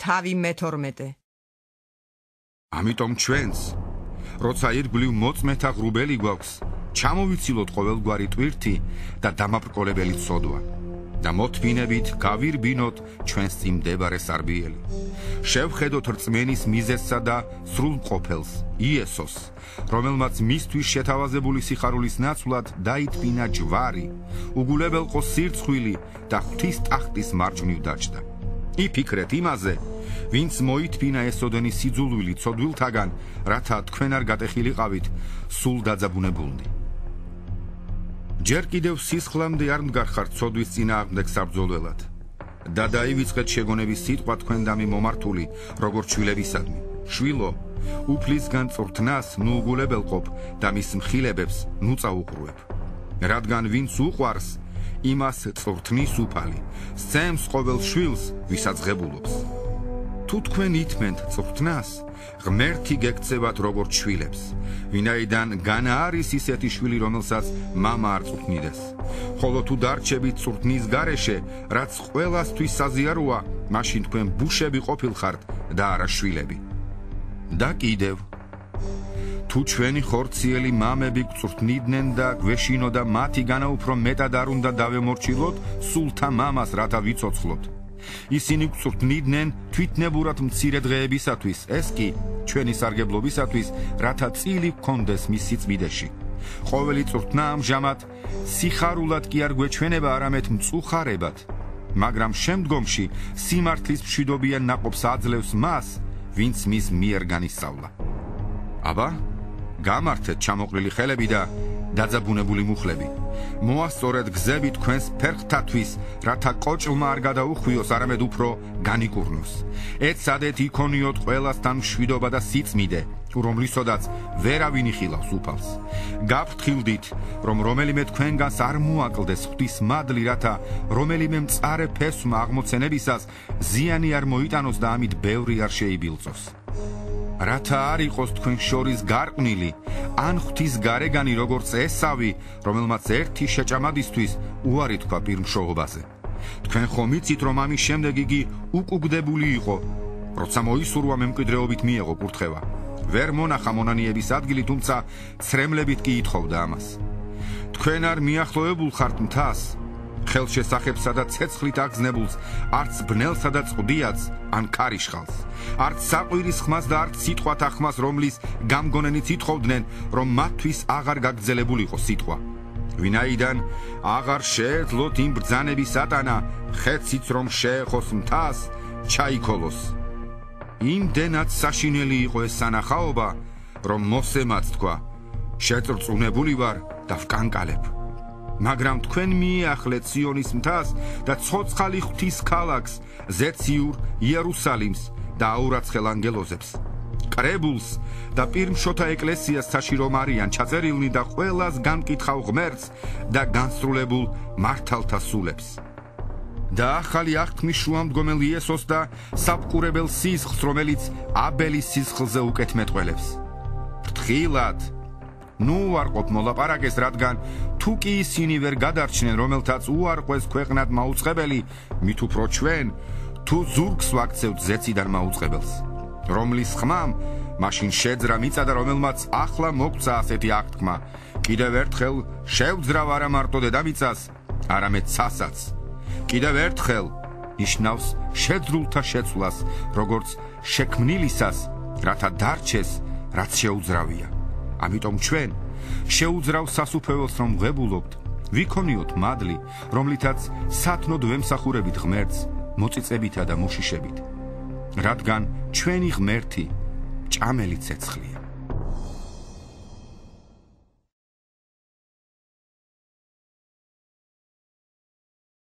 თავი მე-12. ამიტომ ჩვენს, როცა ირგვლივ მოწმეთა ღრუბელი გვაქვს, ჩამოვიცილოთ ყოველგვარი ტვირთი და დამაბრკოლებელი ცოდვა და მოთმინებით გავირბინოთ ჩვენს წინ მდებარე სარბიელი. შევხედოთ რწმენის მიზეზსა და სრულმყოფელს, იესოს, რომელმაც მისთვის შეთავაზებული სიხარულის ნაცვლად დაითმინა ჯვარი, უგულებელყო სირცხვილი და ღვთის ტახტის მარჯვნივ დაჯდა. იფიქრეთ იმაზე, ვინც მოითმინა ესოდენი სიძულვილი ცოდვილთაგან, რათა თქვენ არ გატეხილიყავით სულ დაძაბუნებულნი. ჯერ კიდევ სისხლამდე არ მდგარხართ ცოდვის წინააღმდეგ საბრძოლველად და დაივიწყეთ შეგონების სიტყვა თქვენდამი მომართული, როგორც შვილებისადმი. შვილო, უფლისგან წვრთნას ნუ უგულებელყოფ და მის მხილებებს ნუ წაუყრუებ. რადგან ვინც უყვარს, იმას წვრთნის უფალი, სცემს ყოველ შვილს, ვისაც ღებულობს. თუ თქვენ ითმენთ წვრთნას, ღმერთი გექცევათ როგორც შვილებს, ვინაიდან განა არის ისეთი შვილი, რომელსაც მამა არ წვრთნიდეს. ხოლო თუ დარჩებით წვრთნის გარეშე, რაც ყველასთვის საზიაროა, მაშინ თქვენ ბუშები ყოფილხართ და არა შვილები. და კიდევ, თუ ჩვენი ხორციელი მამები გწვრთნიდნენ და გვეშინოდა მათი განა უფრო მეტად არ უნდა დავემორჩილოთ სულთა მამას, რათა ვიცოცხლოთ. ისინი გწვრთნიდნენ თვითნებურად მცირე დღეებისათვის, ეს კი ჩვენი სარგებლობისათვის, რათა წილი გქონდეს მის სიწმიდეში. ყოველი წვრთნა ამჟამად სიხარულად კი არ გვეჩვენება, არამედ მწუხარებად, მაგრამ შემდგომში სიმართლის მშვიდობიან ნაყოფს აძლევს მას, ვინც მის მიერ განისწავლა. აბა, გამართეთ ჩამოყრილი ხელები და დაძაბუნებული მუხლები. მოასწორეთ გზები თქვენს ფერხთათვის, რათა კოჭლმა არ გადაუხვიოს, არამედ უფრო განიკურნოს. ეცადეთ იქონიოთ ყველასთან მშვიდობა და სიწმიდე, რომლისოდაც ვერავინ იხილავს უფალს. გაფრთხილდით, რომ რომელიმე თქვენგანს არ მოაკლდეს ღვთის მადლი, რათა რომელიმე მწარე ფესვმა აღმოცენებისას ზიანი არ მოიტანოს და ამით ბევრი არ შეიბილწოს. რათა არ იყოს თქვენ შორის გარყვნილი, ან ღვთის გარეგანი როგორც ესავი, რომელმაც ერთი შეჭამადისთვის უარი თქვა პირმშოღობაზე. თქვენ ხომ იცით, რომ ამის შემდეგ იგი უკუგდებული იყო, როცა მოისურვა მემკვიდრეობით მიეღო კურთხევა. ვერ მონახა მონანიების ადგილი, თუმცა ცრემლებით კი ითხოვდა ამას. თქვენ არ მიახლოებულ ხართ მთას, ხელშესახებსა და ცეცხლით აგზნებულს, არც ბნელსა და წყდიაც, ან კარიშხალს, არც საყვირის ხმას და არც სიტყვათა ხმას, რომლის გამგონენით ითხოვდნენ, რომ მათთვის აღარ გაგრძელებულიყო სიტყვა. ვინაიდან აღარ შეეძლოთ იმ ბრძანების ატანა, ხეციც რომ შეეხოს მთას, ჩაიქოლოს. იმდენად საშინელი იყო ეს სანახაობა, რომ მოსემაც თქვა, შეწრწუნებული ვარ და ვკანკალებ. მაგრამ თქვენ მიეახლეთ ციონის მთას და ცოცხალი ღვთის ქალაქს, ზეციურ იერუსალიმს და აურაცხელ ანგელოზებს, კრებულს და პირმშოთა ეკლესიას, საში რომ არიან ჩაწერილნი და ყველას განკითხავ ღმერთს და განსრულებულ მართალთა სულებს. და ახალი აღთქმის შუამდგომელ იესოს და საბყურებელ სისხლს, რომელიც აბელის სისხლზე უკეთმეტყველებს. ფრთხილად, ნუ უარყოფ მოლაპარაკეს, რადგან თუ კი ისინი ვერ გადარჩნენ, რომელთაც უარყვეს ქვეყნად მაუწყებელი, მით უფრო ჩვენ, თუ ზურგს ვაქცევთ ზეციდან მაუწყებელს, რომლის ხმამ მაშინ შეძრა მიწა და რომელმაც ახლა მოგცა ასეთი აღთქმა, კიდევ ერთხელ შევძრავ არა მარტო დედამიწას, არამედ ცასაც. კიდევ ერთხელ ნიშნავს შეძრულთა შეცვლას, როგორც შექმნილისას, რათა დარჩეს, რაც შეუძრავია. ამიტომ ჩვენ შეუძრავ სასუფეველს რომ ვღებულობთ, ვიქონიოთ მადლი, რომლითაც სათნოდ ვემსახურებით ღმერთს მოწიწებითა და მოშიშებით, რადგან ჩვენი ღმერთი ჭამელი ცეცხლია.